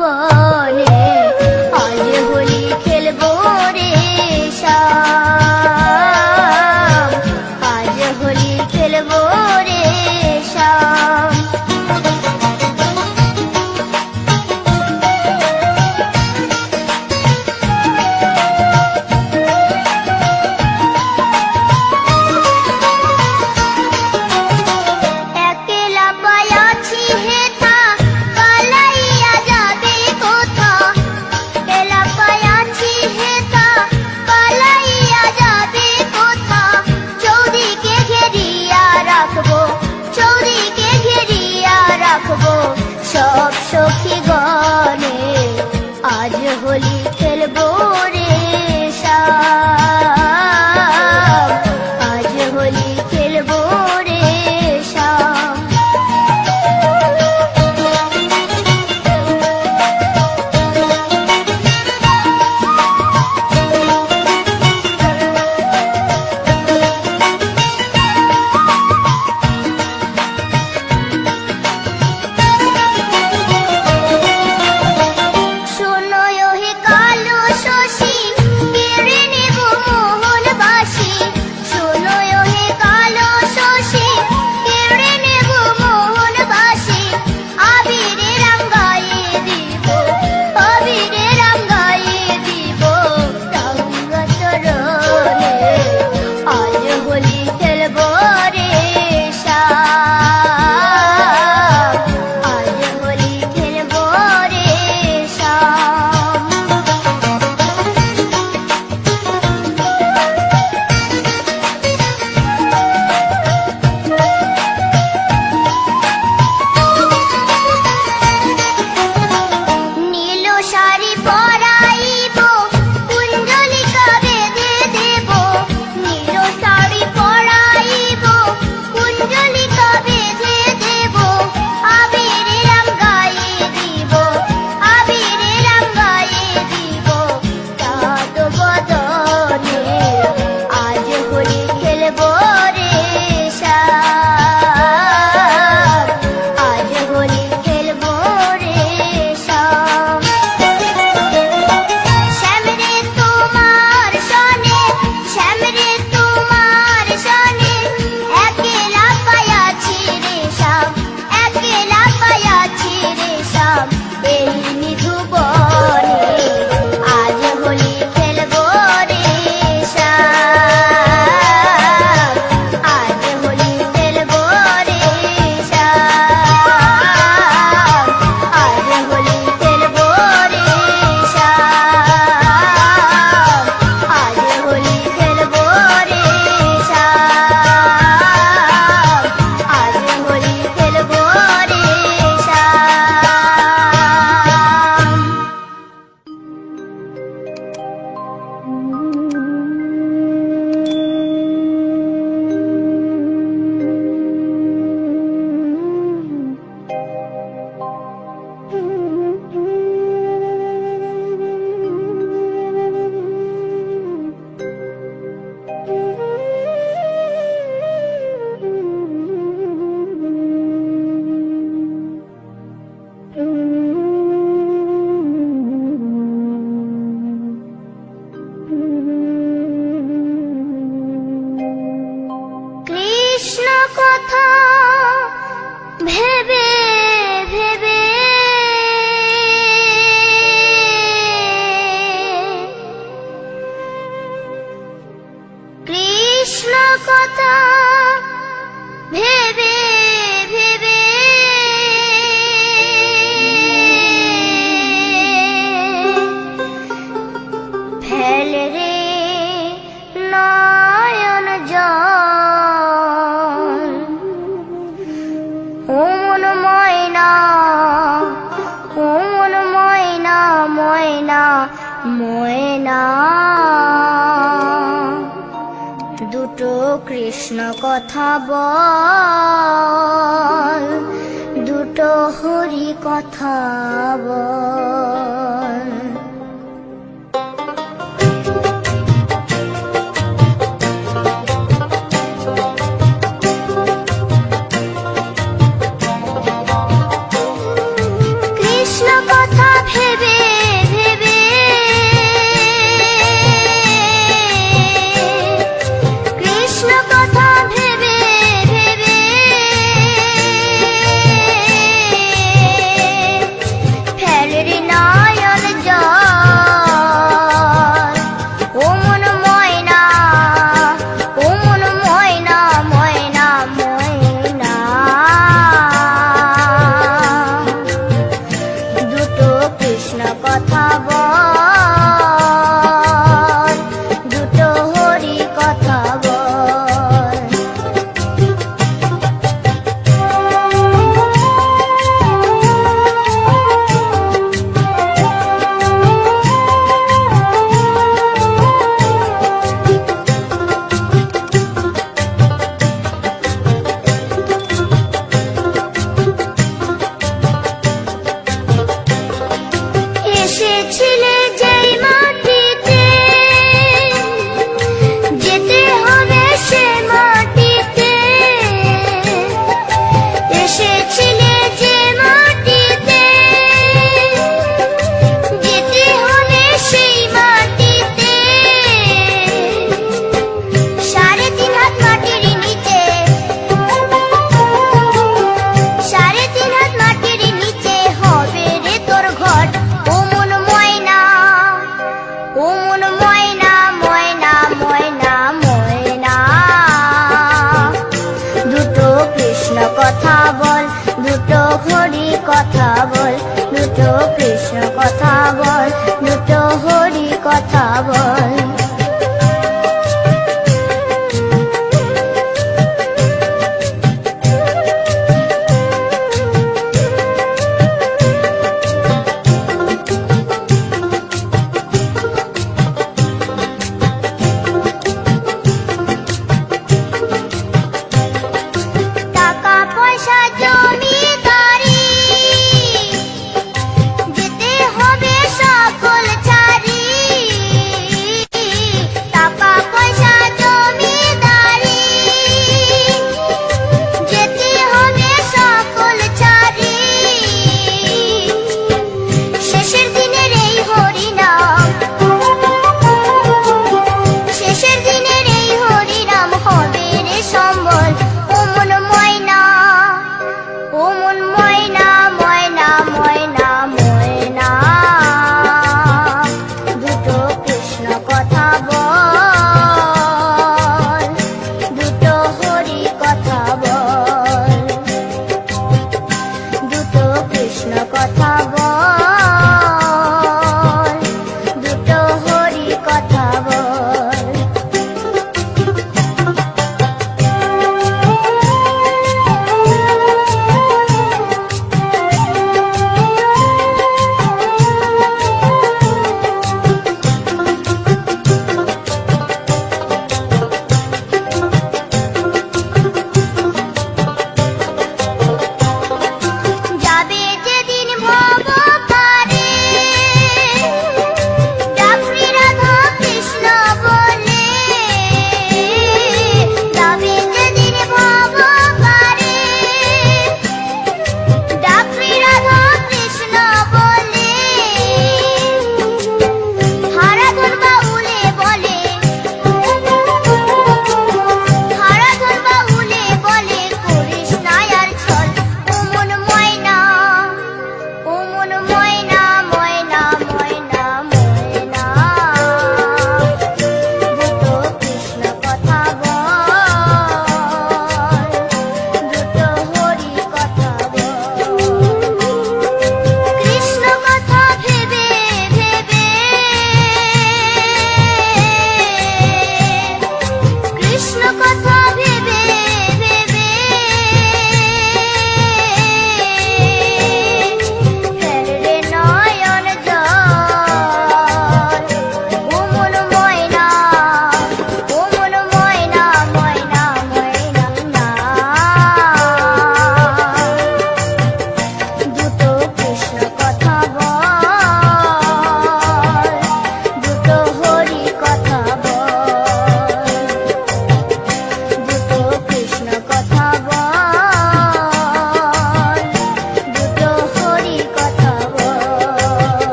ভুবনে আজ হোলি খেলবো রে শ্যাম, আজ হোলি খেলবো রে শ্যাম। সব সখী গণে আজ হোলি খেলবো রে শ্যাম, আজ হোলি খেলবো রে শ্যাম। ময়না দুটো কৃষ্ণ কথা বল, দুটো হরি কথা বল। কৃষ্ণ কথা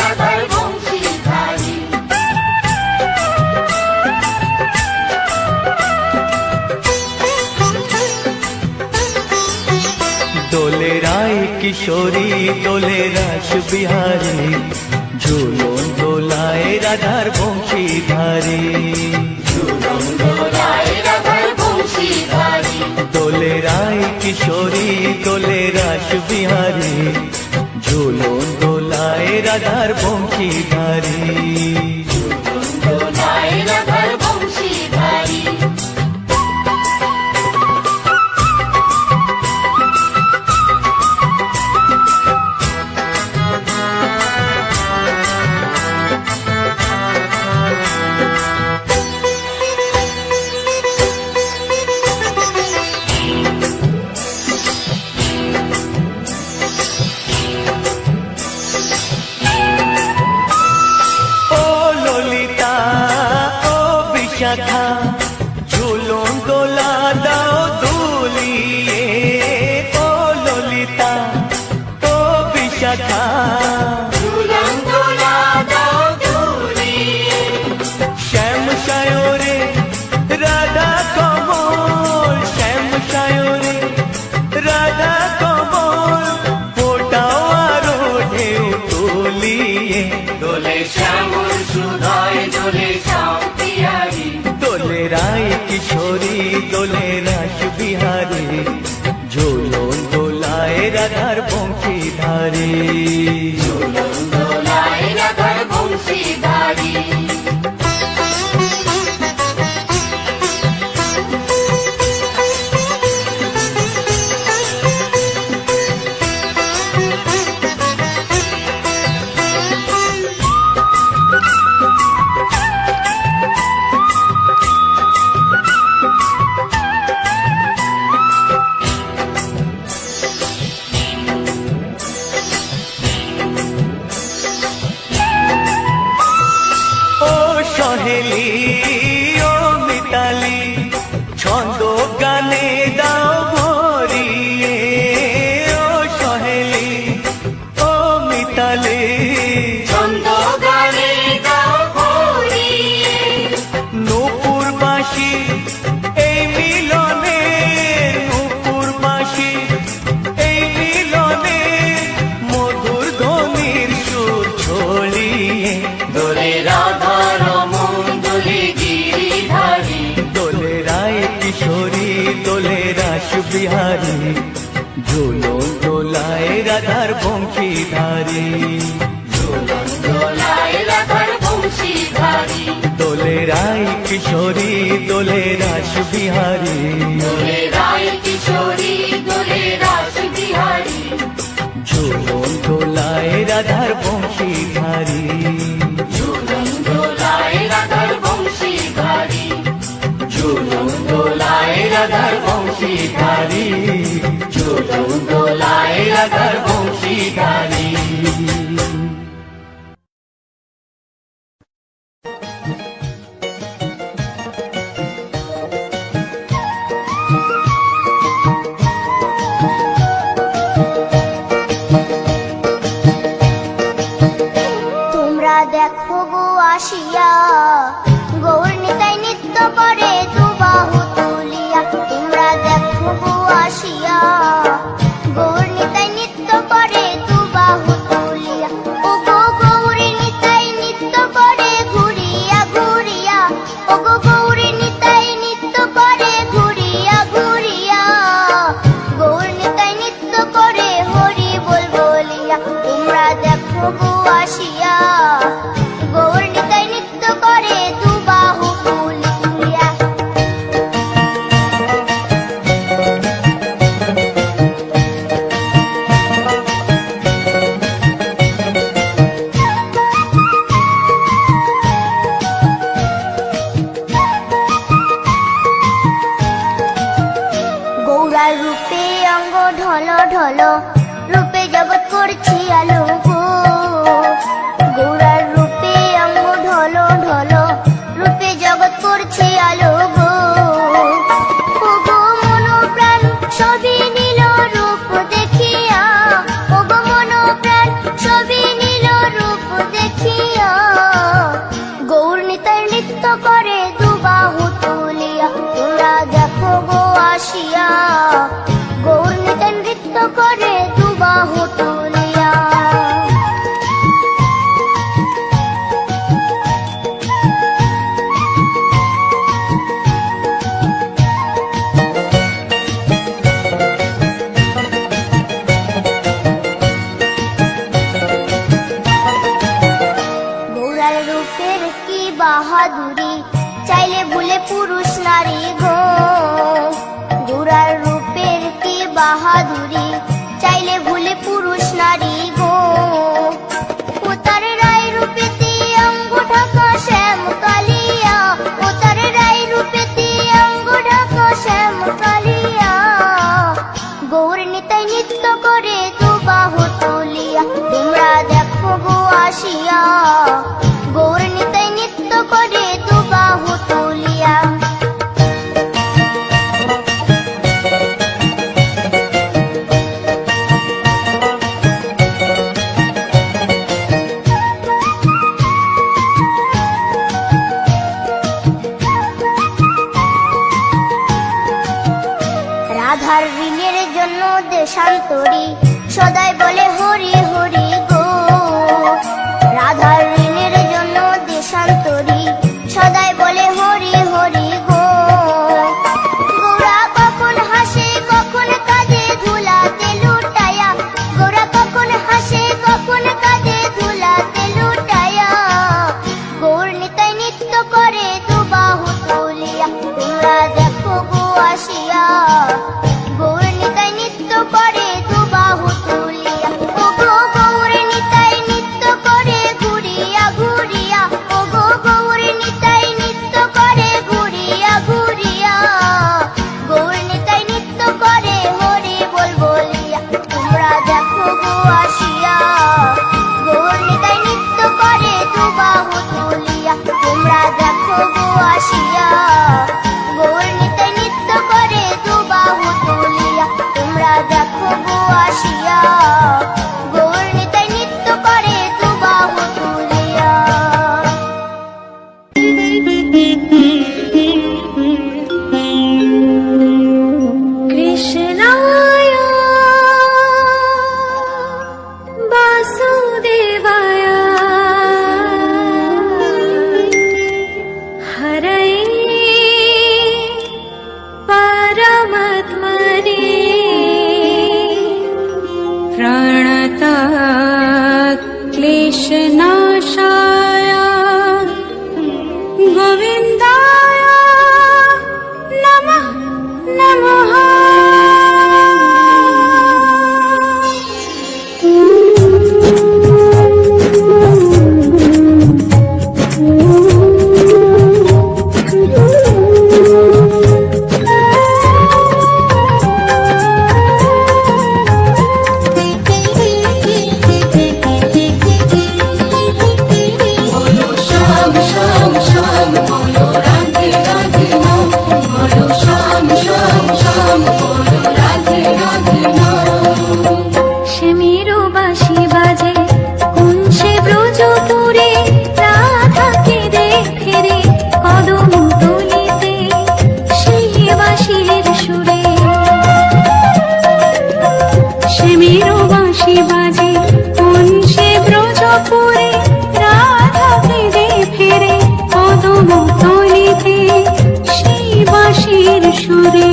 রাধার বংশীধারী। দোলে রায় কিশোরী দোলে রাস বিহারী, ঝুলন দোলায় রাধার বংশীধারী। ঝুলন দোলায় রাধার বংশীধারী। দোলে রায় কিশোরী দোলে রাস বিহারী, ঝুলন দোলায় রাধার বংশীধারী। ঝুলন দোলায় রাধার বংশীধারী। বিশাখা ঝুলন দোলা দাও দুলিয়ে, ও ললিতা ও বিশাখা ঝুলন দোলা দাও দুলিয়ে। শ্যাম সায়রে রাধা কমল, শ্যাম সায়রে রাধা কমল, ফোটাও আরো ঢেউ তুলিয়ে। দোলে শ্যামল সুধায় দোলে শ্যাম পিয়ারী। দোলে রায় কিশোরী দোলে রাস বিহারী, ঝুলন দোলায় রাধার বংশীধারী। ঝুলন দোলায় রাধার বংশীধারী। সহেলি ও মিতালি ছন্দ গানে দাও ভরিয়ে, ও সহেলি ও মিতালি ছন্দ গানে দাও ভরিয়ে। নূপুর বাঁশি এই মিলনে, নূপুর বাঁশি এই মিলনে, মধুর ধ্বনির সুর ছড়িয়ে। দোলে রাধা রমন দোলে গিরিধারী। দোলে রায় কিশোরী দোলে রাস বিহারী, ঝুলন দোলায় রাধার বংশীধারী। ঝুলন দোলায় রাধার বংশীধারী। দোলে রায় কিশোরী দোলে রাস বিহারী, দোলে রায় কিশোরী দোলে রাস বিহারী। ঝুলন দোলায় রাধার বংশীধারী। ঝুলন দোলায় রাধার বংশীধারী। ঝুলন দোলায় রাধার বংশীধারী। ঝুলন দোলায় রাধার বংশীধারী। তোমরা দেখো গো আসিয়া, গৌর নিতাই নৃত্য করে দুবাহু তুলিয়া। তোমরা দেখো গো আসিয়া, গৌর নিতাই নৃত্য করে দুবাহু তুলিয়া। ও গো গৌরী নিতাই নৃত্য করে ঘুরিয়া ঘুরিয়া, ও গো গৌরী নিতাই নৃত্য করে ঘুরিয়া ঘুরিয়া। গৌর নিতাই নৃত্য করে হরি বল বলিয়া। তোমরা দেখো গো আসিয়া, গৌর নিতাই নৃত্য করে দুবাহু তুলিয়া। বাহাদুরি, চাইলে ভুলে পুরুষ নারী গো। গোরার রূপের কি বাহাদুরি, চাইলে ভুলে পুরুষ নারী গো। ও তার রায় রূপেতে অঙ্গ ঢাকা শ্যাম কালিয়া, ও তার রায় রূপেতে অঙ্গ ঢাকা শ্যাম কালিয়া। গৌর নিতাই নৃত্য করে দু বাহু তুলিয়া, তোমরা দেখো গো আসিয়া। গৌর নিতাই নৃত্য করে দু বাহু তুলিয়া। রাধার ঋণের জন্য দেশান্তরী, সদাই বলে হরি হরি গো। রাধার ঋণের জন্য দেশান্তরী, সদাই বলে হরি হরি গো। গোরা কখন হাসে কখন কাঁদে ধুলাতে লুটায়া, গোরা কখন হাসে কখন কাঁদে ধুলাতে লুটায়া। গৌর নিতাই নৃত্য করে দু বাহু তুলিয়া, তোমরা দেখো গো আসিয়া। গৌর নিতাই নৃত্য করে দু বাহু তুলিয়া, ও গো গৌর নিতাই নৃত্য করে ঘুরিয়া ঘুরিয়া, ও গো গৌর নিতাই নৃত্য করে ঘুরিয়া ঘুরিয়া। গৌর নিতাই নৃত্য করে হরি বল বলিয়া, তোমরা দেখো গো আসিয়া। গৌর নিতাই নৃত্য করে দু বাহু তুলিয়া, তোমরা দেখো গো আসিয়া। গৌর নিতাই নৃত্য করে দু বাহু তুলিয়া, তোমরা দেখো গো আসিয়া। গৌর নিতাই নৃত্য করে দু বাহু তুলিয়া। কৃষ্ণায় বাসুদেবায় হরয়ে পরমাত্মনে প্রণত ক্লেশনাশায় গোবিন্দায় নমঃ নমঃ। শ্যামেরো বাঁশি বাজে কোন সে ব্রজপুরে, রাধাকে দেখে রে কদম তলিতে সেই বাঁশির সুরে। শ্যামেরো বাঁশি বাজে কোন সে ব্রজপুরে, রাধাকে দেখে রে কদম তলিতে সেই বাঁশির সুরে।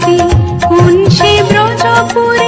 বাজে কোন সে ব্রজপুরে